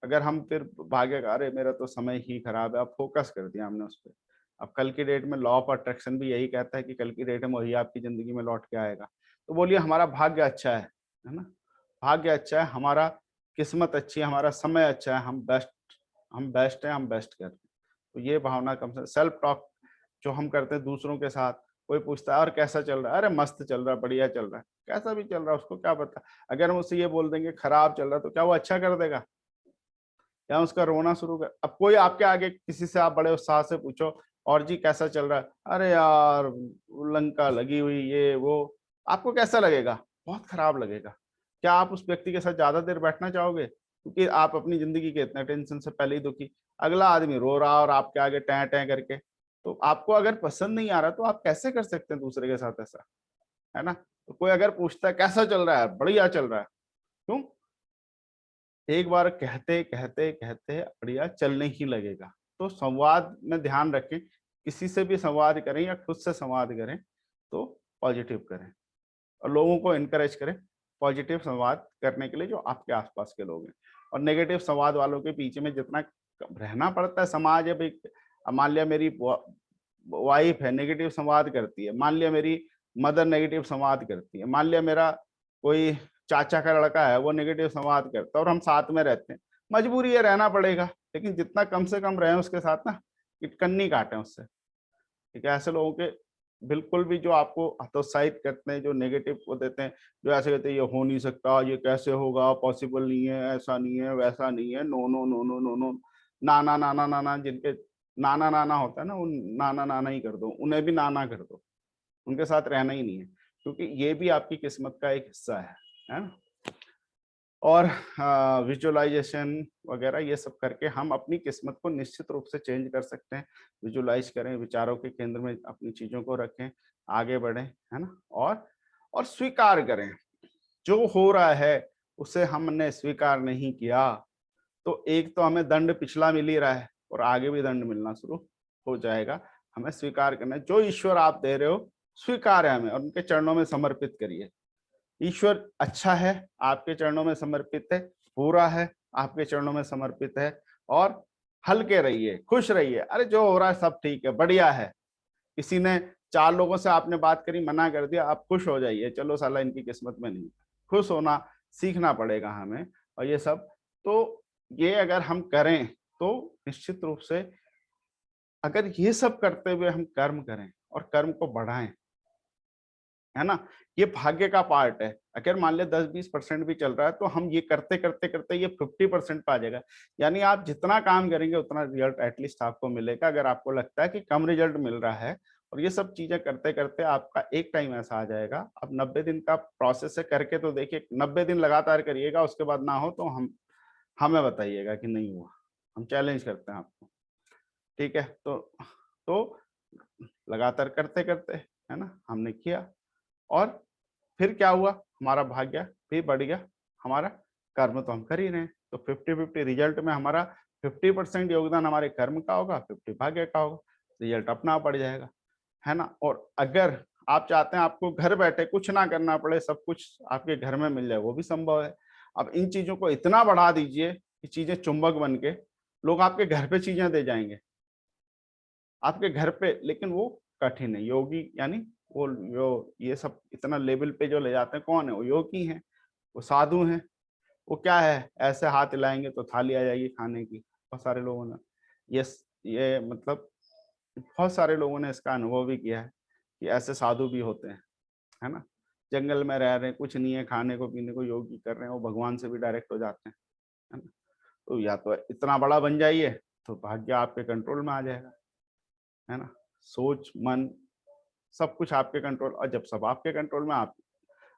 अगर हम फिर भाग्य का, अरे मेरा तो समय ही खराब है, अब फोकस कर दिया हमने उस पर। अब कल की डेट में लॉ ऑफ अट्रैक्शन भी यही कहता है कि कल की डेट में वही आपकी जिंदगी में लौट के आएगा। तो बोलिए हमारा भाग्य अच्छा है ना। भाग्य अच्छा है, हमारा किस्मत अच्छी है, हमारा समय अच्छा है, हम बेस्ट हैं, हम बेस्ट कर रहे हैं। तो ये भावना कम से सेल्फ टॉक जो हम करते हैं दूसरों के साथ, कोई पूछता है और कैसा चल रहा है, अरे मस्त चल रहा है, बढ़िया चल रहा है। कैसा भी चल रहा है उसको क्या पता। अगर हम उससे ये बोल देंगे खराब चल रहा है, तो क्या वो अच्छा कर देगा या उसका रोना शुरू कर। अब कोई आपके आगे किसी से आप बड़े उत्साह से पूछो और जी कैसा चल रहा है, अरे यार लंका लगी हुई ये वो, आपको कैसा लगेगा? बहुत खराब लगेगा। क्या आप उस व्यक्ति के साथ ज्यादा देर बैठना चाहोगे? क्योंकि आप अपनी जिंदगी के इतने टेंशन से पहले ही दुखी, अगला आदमी रो रहा और आपके आगे टै टै करके। तो आपको अगर पसंद नहीं आ रहा तो आप कैसे कर सकते हैं दूसरे के साथ ऐसा, है ना? तो कोई अगर पूछता है कैसा चल रहा है, बढ़िया चल रहा है, क्यों? एक बार कहते कहते कहते बढ़िया चलने ही लगेगा। तो संवाद में ध्यान रखें, किसी से भी संवाद करें या खुद से संवाद करें तो पॉजिटिव करें और लोगों को एनकरेज करें पॉजिटिव संवाद करने के लिए जो आपके आसपास के लोग हैं। और नेगेटिव संवाद वालों के पीछे में जितना रहना पड़ता है, समाज है भाई। अब मान लिया मेरी वाइफ है नेगेटिव संवाद करती है, मान लिया मेरी मदर नेगेटिव संवाद करती है, मान लिया मेरा कोई चाचा का लड़का है वो नेगेटिव संवाद करता है और हम साथ में रहते हैं, मजबूरी है रहना पड़ेगा। लेकिन जितना कम से कम रहें उसके साथ ना, कन्नी काटें उससे, ठीक है? ऐसे लोगों के बिल्कुल भी जो आपको हतोत्साहित करते हैं, जो नेगेटिव को देते हैं, जो ऐसे कहते हैं ये हो नहीं सकता, ये कैसे होगा, पॉसिबल नहीं है, ऐसा नहीं है, वैसा नहीं है, no no no no no no, नाना नाना नाना, जिनके नाना नाना होता है ना, उन नाना नाना ही कर दो, उन्हें भी नाना कर दो, उनके साथ रहना ही नहीं है, क्योंकि ये भी आपकी किस्मत का एक हिस्सा है ना? और विजुअलाइजेशन वगैरह ये सब करके हम अपनी किस्मत को निश्चित रूप से चेंज कर सकते हैं। विजुअलाइज करें, विचारों के केंद्र में अपनी चीजों को रखें, आगे बढ़ें, है ना? और स्वीकार करें जो हो रहा है, उसे हमने स्वीकार नहीं किया तो एक तो हमें दंड पिछला मिल ही रहा है और आगे भी दंड मिलना शुरू हो जाएगा। हमें स्वीकार करना है, जो ईश्वर आप दे रहे हो स्वीकार है हमें, और उनके चरणों में समर्पित करिए। ईश्वर अच्छा है, आपके चरणों में समर्पित है, बुरा है, आपके चरणों में समर्पित है, और हल्के रहिए, खुश रहिए। अरे जो हो रहा है सब ठीक है, बढ़िया है। किसी ने 4 लोगों से आपने बात करी, मना कर दिया, आप खुश हो जाइए, चलो साला इनकी किस्मत में नहीं। खुश होना सीखना पड़ेगा हमें। और ये सब तो ये अगर हम करें तो निश्चित रूप से, अगर ये सब करते हुए हम कर्म करें और कर्म को बढ़ाएं, है ना, ये भाग्य का पार्ट है। अगर मान ले 10-20% भी चल रहा है तो हम ये करते करते करते ये 50% पे आ जाएगा। यानी आप जितना काम करेंगे उतना रिजल्ट एटलीस्ट आपको मिलेगा। अगर आपको लगता है कि कम रिजल्ट मिल रहा है, और ये सब चीजें करते करते आपका एक टाइम ऐसा आ जाएगा, अब 90 दिन का प्रोसेस है, करके तो देखिए, 90 दिन लगातार करिएगा, उसके बाद ना हो तो हमें बताइएगा कि नहीं हुआ। हम चैलेंज करते हैं आपको, ठीक है? तो लगातार करते करते, है ना, हमने किया और फिर क्या हुआ, हमारा भाग्य भी बढ़ गया। हमारा कर्म तो हम कर ही रहे हैं, तो 50-50 रिजल्ट में हमारा 50% योगदान हमारे कर्म का होगा, 50 भाग्य का होगा, रिजल्ट अपना बढ़ जाएगा, है ना? और अगर आप चाहते हैं आपको घर बैठे कुछ ना करना पड़े, सब कुछ आपके घर में मिल जाए, वो भी संभव है। अब इन चीजों को इतना बढ़ा दीजिए कि चीजें चुंबक बन के लोग आपके घर पे चीजें दे जाएंगे, आपके घर पे। लेकिन वो कठिन है। योगी यानी वो जो ये सब इतना लेवल पे जो ले जाते हैं, कौन है? वो योगी हैं, वो साधु हैं। वो क्या है, ऐसे हाथ हिलाएंगे तो थाली आ जाएगी खाने की। बहुत सारे लोगों ने ये मतलब बहुत सारे लोगों ने इसका अनुभव भी किया है कि ऐसे साधु भी होते हैं, है ना? जंगल में रह रहे हैं, कुछ नहीं है खाने को पीने को, योगी कर रहे हैं, वो भगवान से भी डायरेक्ट हो जाते हैं, है ना? तो या तो इतना बड़ा बन जाइए तो भाग्य आपके कंट्रोल में आ जाएगा, है ना? सोच, मन, सब कुछ आपके कंट्रोल। और जब सब आपके कंट्रोल में,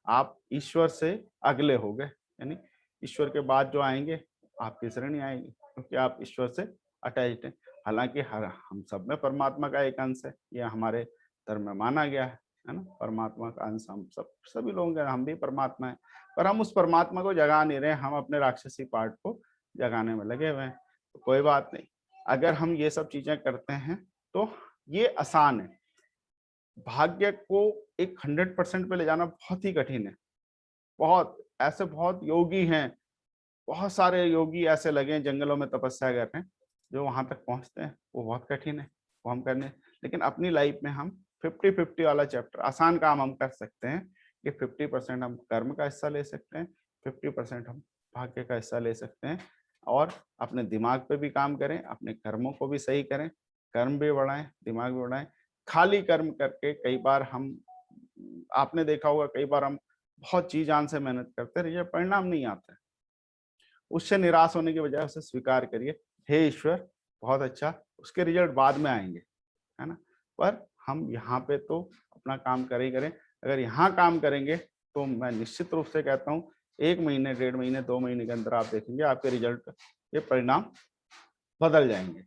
आप ईश्वर से अगले हो गए, यानी ईश्वर के बाद जो आएंगे आपकी श्रेणी आएगी, क्योंकि आप ईश्वर से अटैच्ड हैं। हालांकि हम सब में परमात्मा का एक अंश है, यह हमारे धर्म में माना गया है ना? परमात्मा का अंश हम सभी लोग हैं, हम भी परमात्मा है। पर हम उस परमात्मा को जगा नहीं रहे, हम अपने राक्षसी पार्ट को जगाने में लगे हुए हैं। तो कोई बात नहीं, अगर हम ये सब चीजें करते हैं तो ये आसान है। भाग्य को एक 100% पे ले जाना बहुत ही कठिन है। बहुत ऐसे बहुत योगी हैं, बहुत सारे योगी ऐसे लगे हैं जंगलों में तपस्या कर रहे हैं, जो वहां तक पहुंचते हैं वो बहुत कठिन है, वो हम करने। लेकिन अपनी लाइफ में हम 50-50 वाला चैप्टर, आसान काम हम कर सकते हैं कि 50% हम कर्म का हिस्सा ले सकते हैं, 50% हम भाग्य का हिस्सा ले सकते हैं। और अपने दिमाग पे भी काम करें, अपने कर्मों को भी सही करें, कर्म भी बढ़ाएं, दिमाग भी बढ़ाएं। खाली कर्म करके कई बार हम, आपने देखा होगा कई बार हम बहुत जी जान से मेहनत करते हैं, रिजल्ट परिणाम नहीं आता है। उससे निराश होने की बजाय उसे स्वीकार करिए, हे ईश्वर बहुत अच्छा, उसके रिजल्ट बाद में आएंगे, है ना। पर हम यहाँ पे तो अपना काम कर ही करें। अगर यहाँ काम करेंगे तो मैं निश्चित रूप से कहता हूँ 1 महीने, 1.5 महीने, 2 महीने के अंदर आप देखेंगे आपके रिजल्ट, ये परिणाम बदल जाएंगे।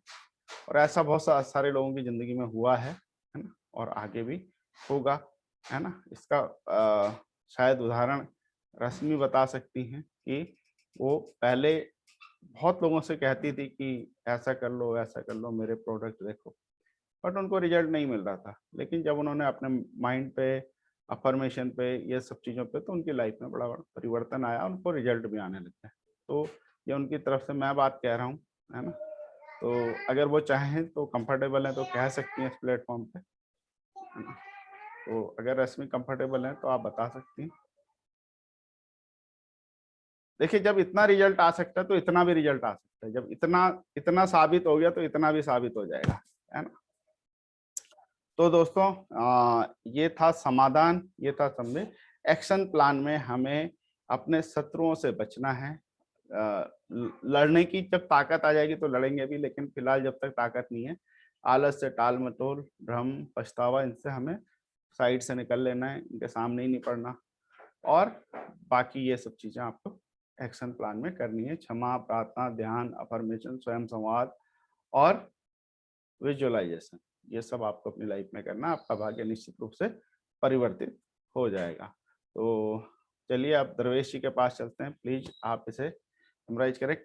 और ऐसा बहुत सारे लोगों की जिंदगी में हुआ है ना, और आगे भी होगा, है ना। इसका शायद उदाहरण रश्मि बता सकती हैं कि वो पहले बहुत लोगों से कहती थी कि ऐसा कर लो, ऐसा कर लो, मेरे प्रोडक्ट देखो, बट उनको रिजल्ट नहीं मिल रहा था। लेकिन जब उन्होंने अपने माइंड पे, अफर्मेशन पे, ये सब चीज़ों पे, तो उनकी लाइफ में बड़ा परिवर्तन आया, उनको रिजल्ट भी आने लग गए। तो ये उनकी तरफ से मैं बात कह रहा हूँ, है ना। तो अगर वो चाहें तो कंफर्टेबल है तो कह सकती हैं इस प्लेटफॉर्म पे, है ना। तो अगर रश्मि कंफर्टेबल है तो आप बता सकती हैं। देखिए, जब इतना रिजल्ट आ सकता है तो इतना भी रिजल्ट आ सकता है, जब इतना साबित हो गया तो इतना भी साबित हो जाएगा, है ना। तो दोस्तों, ये था समाधान, ये था समझे। एक्शन प्लान में हमें अपने शत्रुओं से बचना है। लड़ने की जब ताकत आ जाएगी तो लड़ेंगे भी, लेकिन फिलहाल जब तक ताकत नहीं है, आलस से, टाल मटोल, भ्रम, पछतावा, इनसे हमें साइड से निकल लेना है, इनके सामने ही नहीं पड़ना। और बाकी ये सब चीजें आपको एक्शन प्लान में करनी है। क्षमा, प्रार्थना, ध्यान, अफर्मेशन, स्वयं संवाद और विजुअलाइजेशन, ये सब आपको अपनी लाइफ में करना, आपका भाग्य निश्चित रूप से परिवर्तित हो जाएगा। तो चलिए आप दरवेश जी के पास चलते हैं, प्लीज आप इसे समराइज करें।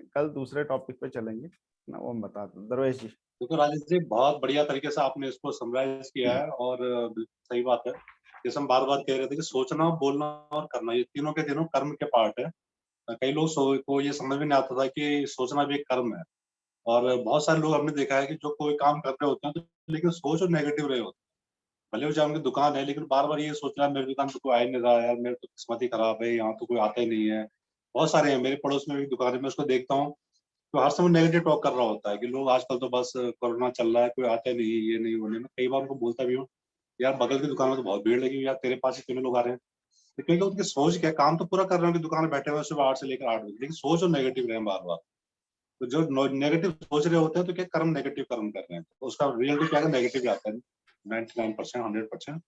कल दूसरे टॉपिक पे चलेंगे ना, वो हम बता दो दरवेश जी। तो राजेश जी बहुत बढ़िया तरीके से आपने इसको समराइज किया है, और बिल्कुल सही बात है। जैसे हम बार बार कह रहे थे कि सोचना, बोलना और करना, ये तीनों के तीनों कर्म के पार्ट है। कई लोग को ये समझ में नहीं आता था कि सोचना भी एक कर्म है। और बहुत सारे लोग हमने देखा है कि जो कोई काम कर रहे होते हैं तो लेकिन सोच और नेगेटिव रहे होते हैं। भले वो चाहे उनकी दुकान है, लेकिन बार बार ये सोच रहा है मेरी दुकान पे कोई आ ही नहीं रहा है यार, मेरी तो किस्मत ही खराब है, यहाँ तो कोई आता ही नहीं है। बहुत सारे हैं मेरे पड़ोस में भी दुकान है, मैं उसको देखता हूँ तो हर समय नेगेटिव टॉक कर रहा होता है कि लोग आजकल तो बस कोरोना चल रहा है, कोई आता ही नहीं, ये नहीं, वो नहीं। मैं कई बार उनको बोलता भी हूँ यार बगल की दुकान में तो बहुत भीड़ लगी हुई है यार, तेरे पास ही क्यों लोग आ रहे हैं। तो क्योंकि उनकी सोच क्या है, काम तो पूरा कर रहे हैं कि दुकान में बैठे हुए सुबह 8 से लेकर 8 बजे, लेकिन सोच और नेगेटिव रहे बार बार। तो जो नेगेटिव सोच रहे होते हैं तो क्या कर्म नेगेटिव कर्म कर रहे हैं, तो उसका रिजल्ट क्या है, नेगेटिव आता है 99%, 100%।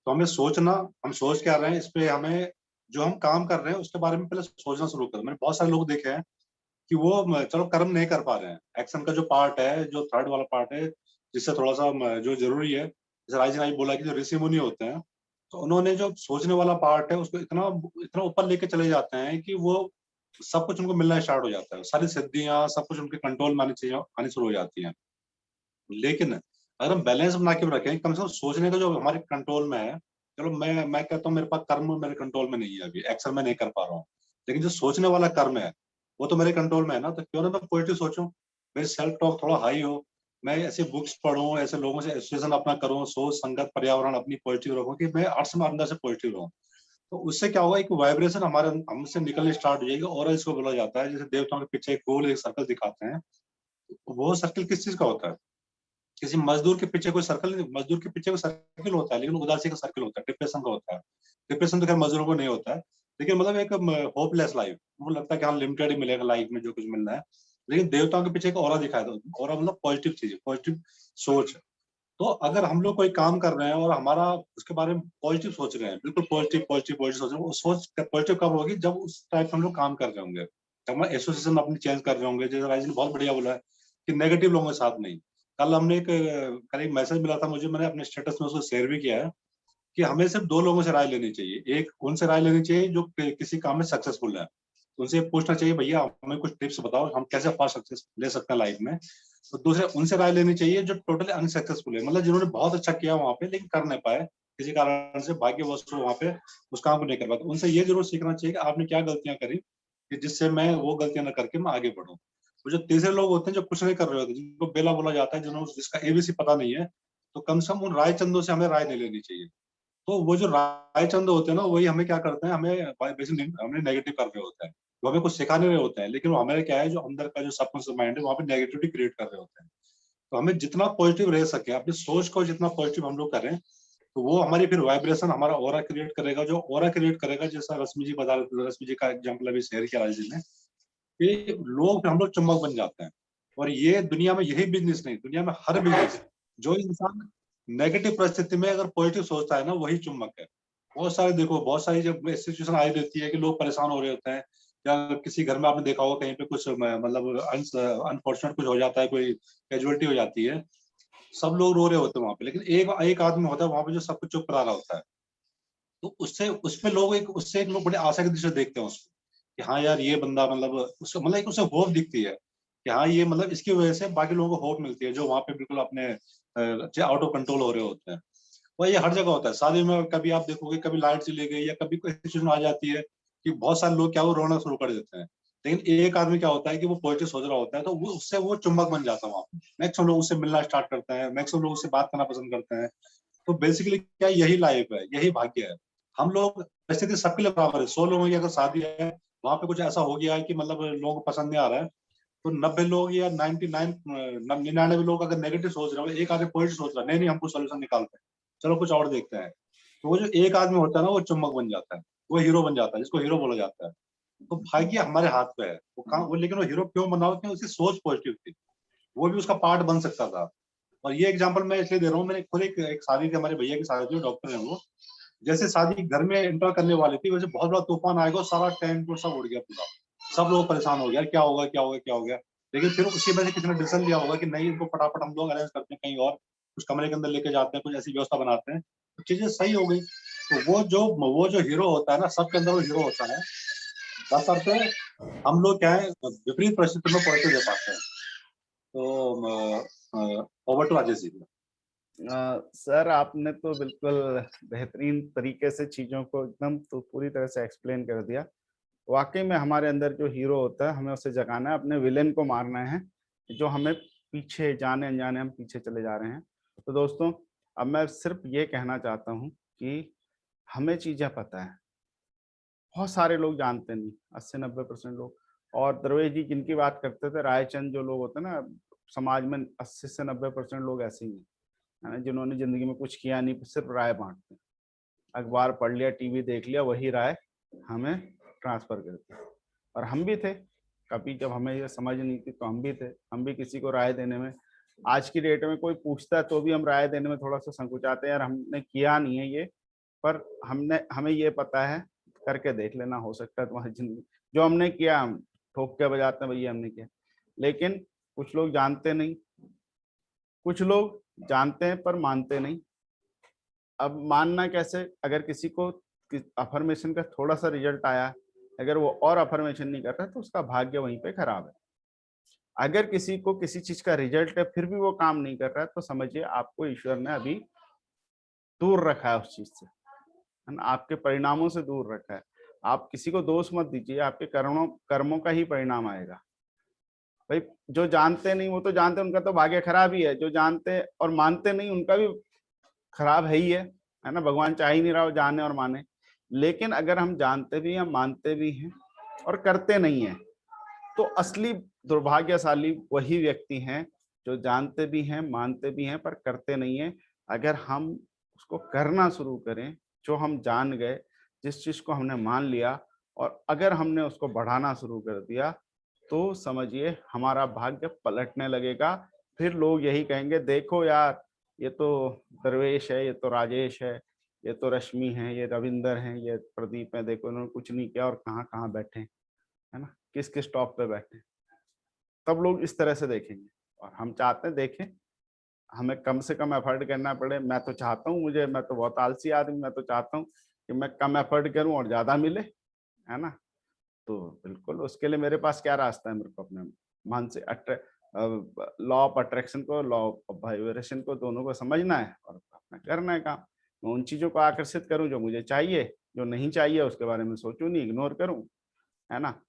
तो हमें सोचना, हम सोच क्या रहे हैं इस पे, हमें जो हम काम कर रहे हैं उसके बारे में पहले सोचना शुरू करें। मैंने बहुत सारे लोग देखे हैं कि वो चलो कर्म नहीं कर पा रहे हैं, एक्शन का जो पार्ट है, जो थर्ड वाला पार्ट है, जिससे थोड़ा सा जो जरूरी है, जैसे राज ने बोला कि जो ऋषि मुनि होते हैं, तो उन्होंने जो सोचने वाला पार्ट है उसको इतना इतना ऊपर लेके चले जाते हैं कि वो सब कुछ उनको मिलना स्टार्ट हो जाता है, सारी सिद्धियां सब कुछ उनके कंट्रोल में आनी शुरू हो जाती हैं। लेकिन अगर हम बैलेंस बना के रखें, कम से कम सोचने का जो हमारे कंट्रोल में है, चलो मैं कहता हूँ मेरे पास कर्म मेरे कंट्रोल में नहीं है, अभी एक्शन में नहीं कर पा रहा हूँ, लेकिन जो सोचने वाला कर्म है वो तो मेरे कंट्रोल में है ना। तो क्यों ना मैं पॉजिटिव सोचूं, मेरी सेल्फ टॉक थोड़ा हाई हो, मैं ऐसे बुक्स पढूं, ऐसे लोगों से एसोसिएशन अपना करूं, सोच संगत पर्यावरण अपनी पॉजिटिव रखूं कि मैं अर्थ में अंदर से पॉजिटिव रहूं। तो उससे क्या होगा, एक वाइब्रेशन हमारे हमसे निकलने स्टार्ट हो जाएगी, और इसको बोला जाता है, जैसे देवताओं के पीछे एक गोल एक सर्कल दिखाते हैं, वो सर्कल किस चीज का होता है, किसी मजदूर के पीछे कोई सर्कल नहीं, मजदूर के पीछे कोई सर्कल होता है लेकिन उदासी का सर्कल होता है, डिप्रेशन का होता है। डिप्रेशन तो खैर मजदूरों को नहीं होता है, लेकिन मतलब एक होपलेस लाइफ, वो लगता है कि हाँ लिमिटेड ही मिलेगा लाइफ में जो कुछ मिलना है। लेकिन देवताओं के पीछे एक ऑरा दिखाया था, ऑरा मतलब पॉजिटिव चीज, पॉजिटिव सोच। तो अगर हम लोग कोई काम कर रहे हैं और हमारा उसके बारे में पॉजिटिव सोच रहे हैं, बिल्कुल पॉजिटिव पॉजिटिव पॉजिटिव सोच रहे हैं, वो सोच पॉजिटिव कब होगी, जब उस टाइप से हम लोग काम कर रहे होंगे, जब हम एसोसिएशन अपनी चेंज कर रहे होंगे। जैसे राज ने बहुत बढ़िया बोला है कि नेगेटिव लोगों के साथ नहीं। कल हमने कल एक मैसेज मिला था मुझे, मैंने अपने स्टेटस में उसको शेयर भी किया है कि हमें सिर्फ 2 लोगों से राय लेनी चाहिए। एक उनसे राय लेनी चाहिए जो किसी काम में सक्सेसफुल है, उनसे पूछना चाहिए भैया हमें कुछ टिप्स बताओ हम कैसे फास्ट सक्सेस ले सकते हैं लाइफ में। तो दूसरे उनसे राय लेनी चाहिए जो टोटली अनसक्सेसफुल है, मतलब जिन्होंने बहुत अच्छा किया वहां पे लेकिन कर नहीं पाए, किसी कारण से भाग्यवश वहां पे उस काम को नहीं कर पाए। तो उनसे ये जरूर सीखना चाहिए कि आपने क्या गलतियां करी कि जिससे मैं वो गलतियां न करके मैं आगे बढ़ूं। वो जो तीसरे लोग होते हैं जो कुछ नहीं कर रहे होते, जिनको बेला बोला जाता है, जिन्होंने जिसका एबीसी पता नहीं है, तो कम से कम उन राय चंदों से हमें राय नहीं लेनी चाहिए। तो वो जो राय चंद होते हैं ना, वही हमें क्या करते हैं, हमें बेसिकली हमें नेगेटिव कर रहे होते हैं, वो हमें कुछ सिखा नहीं रहे होते हैं, लेकिन वो हमें क्या है जो अंदर का जो सबकॉन्शियस माइंड है वहाँ पे नेगेटिविटी क्रिएट कर रहे होते हैं। तो हमें जितना पॉजिटिव रह सके, अपनी सोच को जितना पॉजिटिव हम लोग करें, तो वो हमारी फिर वाइब्रेशन हमारा ऑरा क्रिएट करेगा। जो ऑरा क्रिएट करेगा, जैसा रश्मि जी बता रहे थे, रश्मि जी का एग्जाम्पल अभी शेयर किया राज जी ने, कि लोग हम लोग चुंबक बन जाते हैं। और ये दुनिया में यही बिजनेस नहीं, दुनिया में हर बिजनेस, जो इंसान नेगेटिव परिस्थिति में अगर पॉजिटिव सोचता है ना, वही चुंबक है। बहुत सारे देखो, बहुत सारी जब सिचुएशन आई रहती है कि लोग परेशान हो रहे होते हैं, या किसी घर में आपने देखा होगा कहीं पे कुछ मतलब अनफॉर्चुनेट कुछ हो जाता है, कोई कैजुअलिटी हो जाती है, सब लोग रो रहे होते हैं वहां पे, लेकिन एक एक आदमी होता है वहां पे जो सब कुछ चुप करा रहा होता है। तो उससे उसमें लोग एक उससे एक लोग बड़े आशा की दृष्टि से देखते हैं उसको, कि हाँ यार ये बंदा मतलब उसको मतलब एक उसे होप दिखती है कि हाँ ये मतलब इसकी वजह से बाकी लोगों को होप मिलती है, जो वहां पे बिल्कुल अपने आउट ऑफ कंट्रोल हो रहे होते हैं। वह ये हर जगह होता है। शादी में कभी आप देखोगे, कभी लाइट चली गई या कभी कोई सिचुएशन आ जाती है कि बहुत सारे लोग क्या वो रोना शुरू कर देते हैं, लेकिन एक आदमी क्या होता है कि वो पॉजिटिव सोच रहा होता है, तो वो उससे वो चुंबक बन जाता है। वहां मैक्सिमम लोग उससे मिलना स्टार्ट करते हैं, मैक्सिमम लोग उससे बात करना पसंद करते हैं। तो बेसिकली क्या यही लाइफ है, यही भाग्य है। हम लोग, परिस्थिति सबके लिए बराबर है। 100 लोगों की अगर शादी है, वहां पे कुछ ऐसा हो गया है कि मतलब लोगों को पसंद नहीं आ रहा है, तो 90 लोग या 99 लोग अगर नेगेटिव सोच रहे हो, एक आदमी पॉजिटिव सोच रहा है, नहीं नहीं हमको सोल्यूशन निकालते हैं, चलो कुछ और देखते हैं, तो वो जो एक आदमी होता है ना, वो चुम्बक बन जाता है, वो हीरो बन जाता है, जिसको हीरो बोला जाता है। तो भाग्य हमारे हाथ पे है, वो काम वो, लेकिन वो हीरो क्यों बना, क्योंकि उसकी सोच पॉजिटिव थी, वो भी उसका पार्ट बन सकता था। और ये एग्जांपल मैं इसलिए दे रहा हूँ, मैंने खुद एक शादी थी, हमारे भैया की शादी थी, डॉक्टर है वो, जैसे शादी घर में एंटर करने वाली थी, वैसे बहुत बड़ा तूफान आएगा, सारा टेंट सब उड़ गया पूरा, सब लोग परेशान हो गया, क्या होगा क्या होगा क्या हो गया। लेकिन फिर उसकी वजह से किसी ने डिसीजन लिया होगा कि नहीं, इनको फटाफट हम लोग अरेंज करते हैं कहीं और, कुछ कमरे के अंदर लेके जाते हैं, कुछ ऐसी व्यवस्था बनाते हैं, तो चीजें सही हो गई। तो वो जो हीरो होता है ना, सबके अंदर वो हीरो होता है, बस करते हम लोग क्या है, विपरीत परिस्थिति में पॉजिटिव दे पाते हैं। तो over to Rajesh ji. Sir आपने तो बिल्कुल बेहतरीन तरीके से चीज़ों को एकदम तो पूरी तरह से एक्सप्लेन कर दिया। वाकई में हमारे अंदर जो हीरो होता है, हमें उसे जगाना है, अपने विलेन को मारना है, जो हमें पीछे जाने अनजाने हम पीछे चले जा रहे हैं। तो दोस्तों, अब मैं सिर्फ ये कहना चाहता हूँ कि हमें चीज़ें पता है, बहुत सारे लोग जानते नहीं, 80-90% लोग। और दरवेश जी जिनकी बात करते थे, रायचंद जो लोग होते हैं ना, समाज में 80 से 90% लोग ऐसे ही हैं, है ना, जिन्होंने जिंदगी में कुछ किया नहीं, सिर्फ राय बांटते हैं। अखबार पढ़ लिया, टीवी देख लिया, वही राय हमें ट्रांसफर कर दी। और हम भी थे, कभी जब हमें ये समझ नहीं थी तो हम भी थे, हम भी किसी को राय देने में, आज की डेट में कोई पूछता है तो भी हम राय देने में थोड़ा सा संकुचाते हैं, यार हमने किया नहीं है ये, पर हमें ये पता है, करके देख लेना, हो सकता है तुम्हारी जिंदगी, जो हमने किया हम ठोक के बजाते हैं, भैया हमने किया। लेकिन कुछ लोग जानते नहीं, कुछ लोग जानते हैं पर मानते नहीं। अब मानना कैसे, अगर किसी को अफर्मेशन का थोड़ा सा रिजल्ट आया, अगर वो और अफर्मेशन नहीं कर रहा है, तो उसका भाग्य वहीं पे खराब है। अगर किसी को किसी चीज का रिजल्ट है फिर भी वो काम नहीं कर रहा है, तो समझिए आपको ईश्वर ने अभी दूर रखा है उस चीज से, है ना, आपके परिणामों से दूर रखा है। आप किसी को दोष मत दीजिए, आपके कर्मों का ही परिणाम आएगा। भाई जो जानते नहीं वो तो जानते, उनका तो भाग्य खराब ही है, जो जानते और मानते नहीं उनका भी खराब है ना, भगवान चाह ही नहीं रहा हो जाने और माने। लेकिन अगर हम जानते भी हैं, मानते भी हैं और करते नहीं हैं, तो असली दुर्भाग्यशाली वही व्यक्ति हैं जो जानते भी हैं, मानते भी हैं, पर करते नहीं हैं। अगर हम उसको करना शुरू करें, जो हम जान गए, जिस चीज को हमने मान लिया, और अगर हमने उसको बढ़ाना शुरू कर दिया, तो समझिए हमारा भाग्य पलटने लगेगा। फिर लोग यही कहेंगे, देखो यार, ये तो दरवेश है, ये तो राजेश है, ये तो रश्मि है, ये रविंदर है, ये प्रदीप है, देखो इन्होंने कुछ नहीं किया और कहाँ कहाँ बैठे, है ना, किस किस टॉप पे बैठे। तब लोग इस तरह से देखेंगे। और हम चाहते हैं, देखें, हमें कम से कम एफर्ट करना पड़े। मैं तो चाहता हूँ, मैं तो बहुत आलसी आदमी, मैं तो चाहता हूँ कि मैं कम एफर्ट करूँ और ज्यादा मिले, है ना। तो बिल्कुल उसके लिए मेरे पास क्या रास्ता है, मेरे को अपने मन से लॉ ऑफ अट्रैक्शन को, लॉ ऑफ वाइब्रेशन को, दोनों को समझना है और अपना करना है काम। मैं उन चीजों को आकर्षित करूं जो मुझे चाहिए, जो नहीं चाहिए उसके बारे में सोचूं नहीं, इग्नोर करूं, है ना।